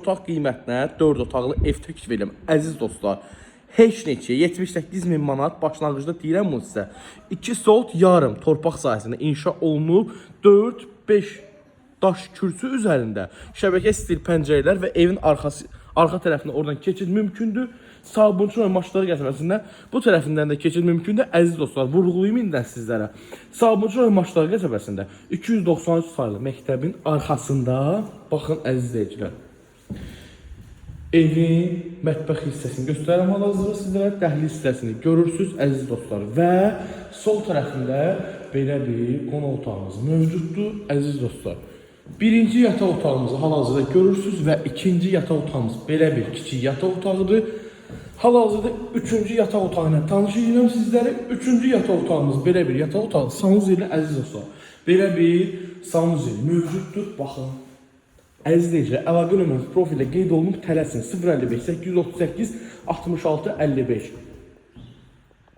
Otaq qiymətinə 4 otaqlı ev təklif edirəm. Əziz dostlar, heç neçə 78.000 manat başlanğıcda deyirəm bunu sizə. 2 sot yarım torpaq sahəsində inşa olunub, 4-5 daş kürsü üzərində şəbəkə stil pəncərələr və evin arxa tərəfindən oradan keçid mümkündür. Sabunçu və maşınları qəsəbəsində bu tərəfindən də keçid mümkündür. Əziz dostlar, vurğulayım indi sizlərə. Sabunçu və maşınları qəsəbəsində 293 saylı məktəbin arxasında, baxın əziz izləyicilər, evin mətbəx hissəsini göstərəm hal-hazırda sizlərə, dəhliz hissəsini görürsünüz əziz dostlar və sol tərəfində belə bir qonaq otağımız mövcuddur əziz dostlar. Birinci yataq otağımızı hal-hazırda görürsünüz və ikinci yataq otağımız belə bir kiçik yataq otağıdır. Hal-hazırda üçüncü yataq otağı ilə tanış edirəm sizlərə. Üçüncü yataq otağımız belə bir yataq otağı, sanuzeli əziz dostlar. Belə bir sanuzeli mövcuddur, baxın. Əziz izləyicilər, əlaqə nömrəmiz profildə qeyd olunub, tələsin 055 838 66 55.